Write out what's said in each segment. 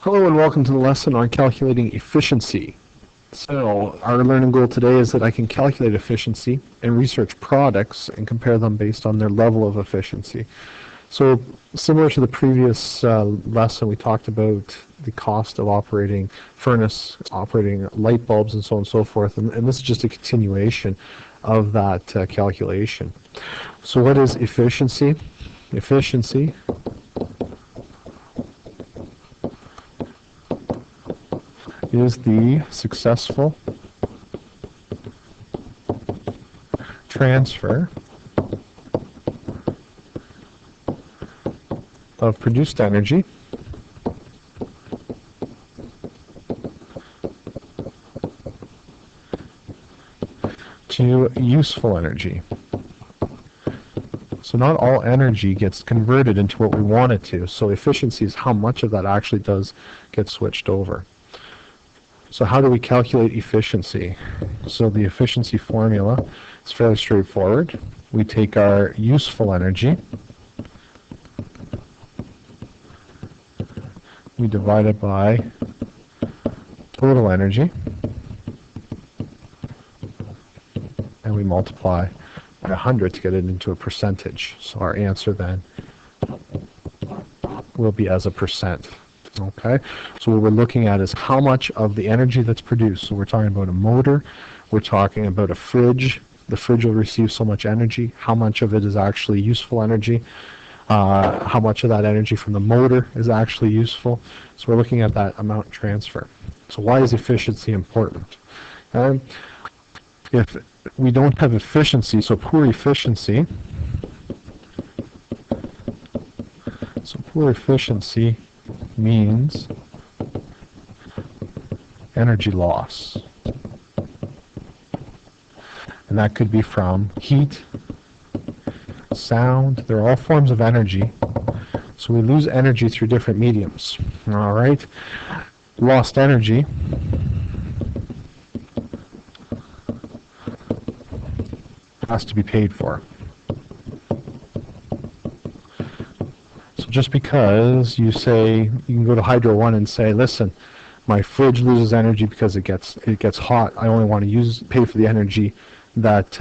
Hello and welcome to the lesson on calculating efficiency. So our learning goal today is that I can calculate efficiency and research products and compare them based on their level of efficiency. So similar to the previous lesson, we talked about the cost of operating furnace, operating light bulbs, and so on and so forth, and this is just a continuation of that calculation. So what is efficiency? Efficiency is the successful transfer of produced energy to useful energy. So not all energy gets converted into what we want it to. So efficiency is how much of that actually does get switched over. So how do we calculate efficiency? So the efficiency formula is fairly straightforward. We take our useful energy, we divide it by total energy, and we multiply by 100 to get it into a percentage. So our answer then will be as a percent. Okay, so what we're looking at is how much of the energy that's produced. So we're talking about a motor, we're talking about a fridge. The fridge will receive so much energy. How much of it is actually useful energy? How much of that energy from the motor is actually useful? So we're looking at that amount transfer. So why is efficiency important? If we don't have efficiency, so poor efficiency means energy loss. And that could be from heat, sound, they're all forms of energy. So we lose energy through different mediums. All right? Lost energy has to be paid for. Just because you say, you can go to Hydro One and say, listen, my fridge loses energy because it gets hot. I only want to pay for the energy that's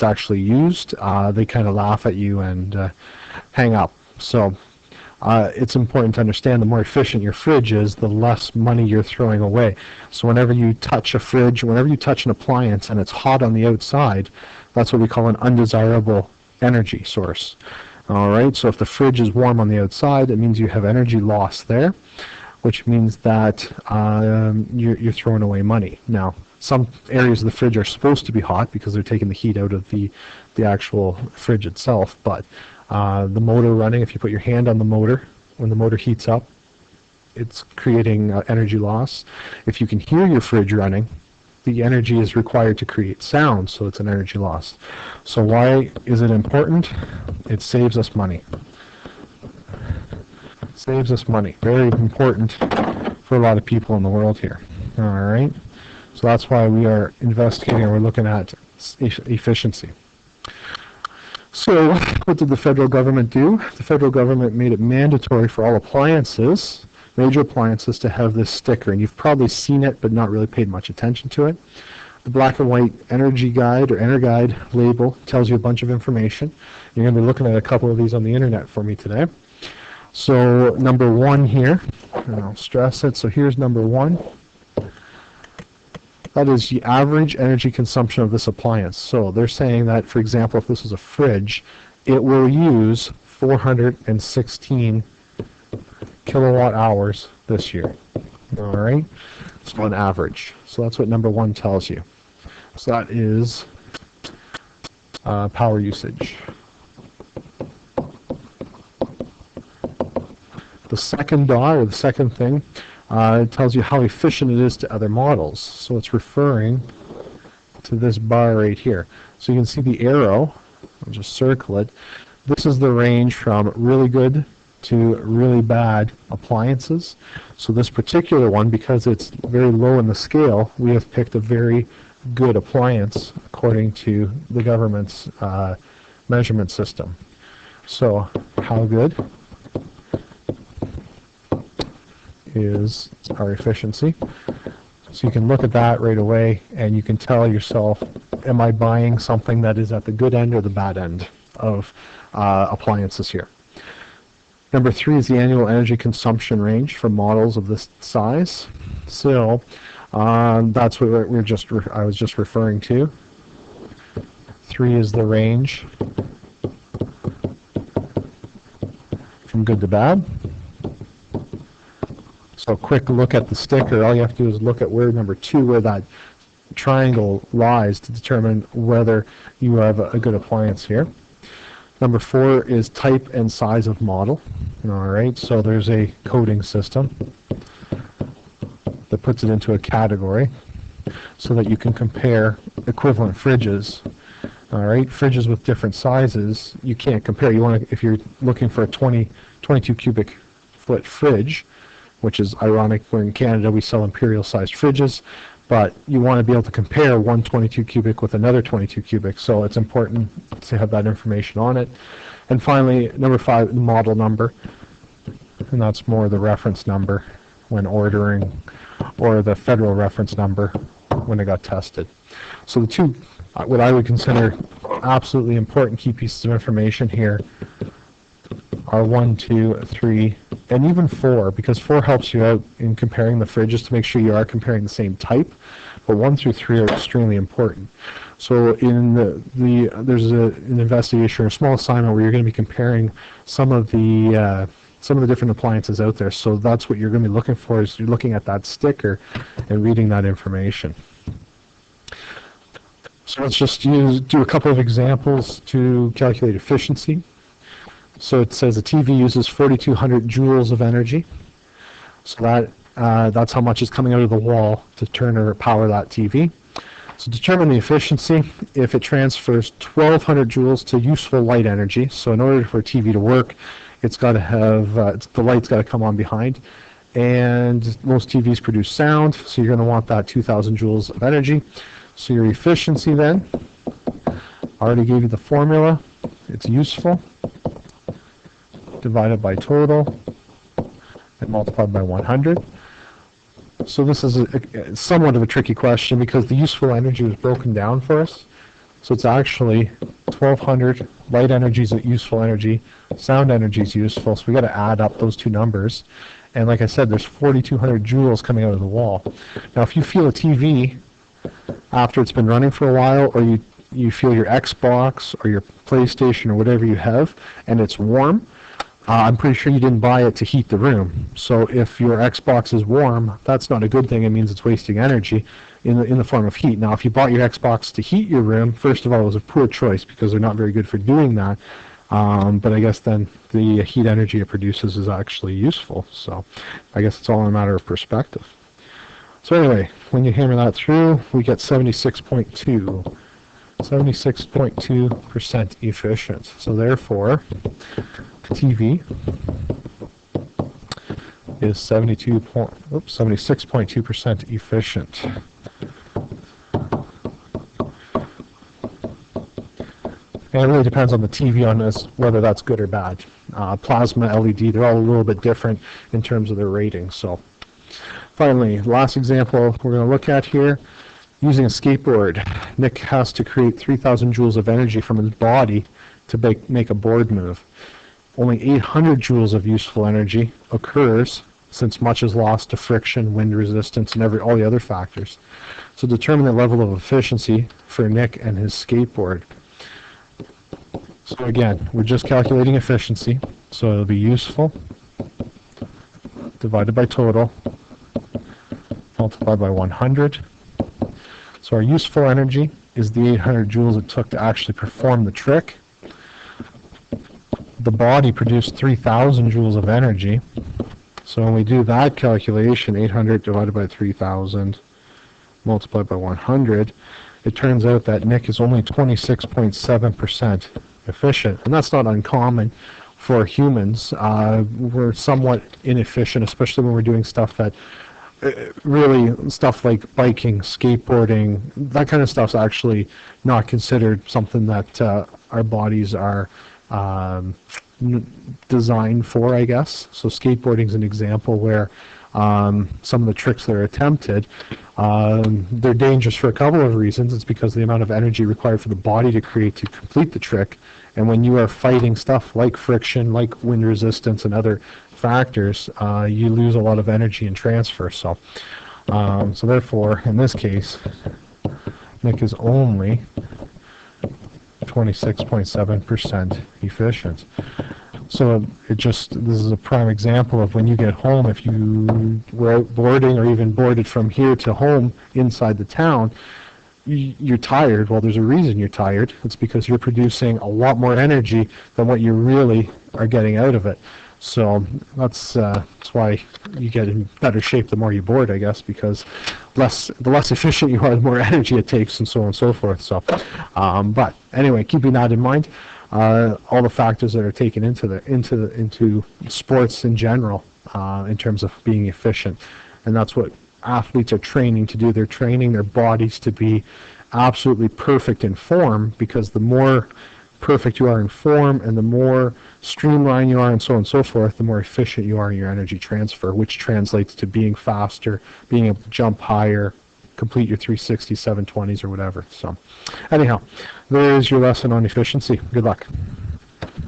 actually used. They kind of laugh at you and hang up. So it's important to understand the more efficient your fridge is, the less money you're throwing away. So whenever you touch a fridge, whenever you touch an appliance and it's hot on the outside, that's what we call an undesirable energy source. All right, so if the fridge is warm on the outside, it means you have energy loss there, which means that you're throwing away money. Now, some areas of the fridge are supposed to be hot because they're taking the heat out of the actual fridge itself, but the motor running, if you put your hand on the motor, when the motor heats up, it's creating energy loss. If you can hear your fridge running, the energy is required to create sound, so it's an energy loss. So why is it important? It saves us money. Saves us money. Very important for a lot of people in the world here. All right? So that's why we are investigating and we're looking at efficiency. So what did the federal government do? The federal government made it mandatory for all appliances, major appliances, to have this sticker, and you've probably seen it but not really paid much attention to it. The black and white energy guide or EnerGuide label tells you a bunch of information. You're going to be looking at a couple of these on the internet for me today. So number one here, and I'll stress it, so here's number one. That is the average energy consumption of this appliance. So they're saying that, for example, if this is a fridge, it will use 416 kilowatt hours this year. All right, so on average. So that's what number one tells you. So that is power usage. The second dot, or the second thing, it tells you how efficient it is to other models. So it's referring to this bar right here. So you can see the arrow. I'll just circle it. This is the range from really good to really bad appliances. So this particular one, because it's very low in the scale, we have picked a very good appliance according to the government's measurement system. So how good? is our efficiency. So you can look at that right away, and you can tell yourself, am I buying something that is at the good end or the bad end of appliances here. Number 3 is the annual energy consumption range for models of this size. So that's what I was just referring to. 3 is the range from good to bad. So a quick look at the sticker. All you have to do is look at where number 2, where that triangle lies, to determine whether you have a good appliance here. Number 4 is type and size of model. All right, so there's a coding system that puts it into a category so that you can compare equivalent fridges. All right, fridges with different sizes, you can't compare. You want to, if you're looking for a 22 cubic foot fridge, which is ironic, we're in Canada, we sell imperial sized fridges, but you want to be able to compare one 22 cubic with another 22 cubic, so it's important to have that information on it. And finally, number 5, the model number, and that's more the reference number when ordering, or the federal reference number when it got tested. So the 2, what I would consider absolutely important key pieces of information here are 1, 2, 3, and even 4, because 4 helps you out in comparing the fridges to make sure you are comparing the same type, but 1 through 3 are extremely important. So in there's an investigation or a small assignment where you're going to be comparing some of the different appliances out there. So that's what you're going to be looking for, is you're looking at that sticker and reading that information. So let's just do a couple of examples to calculate efficiency. So it says a TV uses 4,200 joules of energy. So that's how much is coming out of the wall to turn or power that TV. So determine the efficiency if it transfers 1,200 joules to useful light energy. So in order for a TV to work, it's got to have, the light's got to come on behind. And most TVs produce sound, so you're going to want that 2,000 joules of energy. So your efficiency then, I already gave you the formula. It's useful divided by total and multiplied by 100. So this is somewhat of a tricky question because the useful energy was broken down for us. So it's actually 1,200, light energy is useful energy, sound energy is useful, so we got to add up those two numbers. And like I said, there's 4,200 joules coming out of the wall. Now if you feel a TV after it's been running for a while, or you feel your Xbox or your PlayStation or whatever you have, and it's warm, I'm pretty sure you didn't buy it to heat the room. So if your Xbox is warm, that's not a good thing. It means it's wasting energy in the form of heat. Now, if you bought your Xbox to heat your room, first of all, it was a poor choice because they're not very good for doing that. But I guess then the heat energy it produces is actually useful. So I guess it's all a matter of perspective. So anyway, when you hammer that through, we get 76.2. 76.2% efficient. So therefore, TV is 76.2% efficient. And it really depends on the TV on this, whether that's good or bad. Plasma, LED, they're all a little bit different in terms of their rating. So finally, last example we're going to look at here. Using a skateboard, Nick has to create 3,000 joules of energy from his body to make a board move. Only 800 joules of useful energy occurs since much is lost to friction, wind resistance, and all the other factors. So determine the level of efficiency for Nick and his skateboard. So again, we're just calculating efficiency. So it'll be useful divided by total multiplied by 100. So our useful energy is the 800 joules it took to actually perform the trick. The body produced 3,000 joules of energy. So when we do that calculation, 800 divided by 3,000 multiplied by 100, it turns out that Nick is only 26.7% efficient. And that's not uncommon for humans. We're somewhat inefficient, especially when we're doing stuff that really stuff like biking, skateboarding, that kind of stuff's actually not considered something that our bodies are designed for, I guess. So skateboarding is an example where some of the tricks that are attempted, they're dangerous for a couple of reasons. It's because of the amount of energy required for the body to create to complete the trick. And when you are fighting stuff like friction, like wind resistance and other factors, you lose a lot of energy and transfer. So therefore, in this case, Nick is only 26.7% efficient. So this is a prime example of when you get home, if you were out boarding or even boarded from here to home inside the town, you're tired. Well, there's a reason you're tired. It's because you're producing a lot more energy than what you really are getting out of it. So that's why you get in better shape the more you board, I guess, because the less efficient you are, the more energy it takes, and so on and so forth. So, but anyway, keeping that in mind, all the factors that are taken into sports in general, in terms of being efficient, and that's what athletes are training to do. They're training their bodies to be absolutely perfect in form, because the more perfect you are in form and the more streamlined you are and so on and so forth, the more efficient you are in your energy transfer, which translates to being faster, being able to jump higher, complete your 360s, 720s, or whatever. So anyhow, there's your lesson on efficiency. Good luck.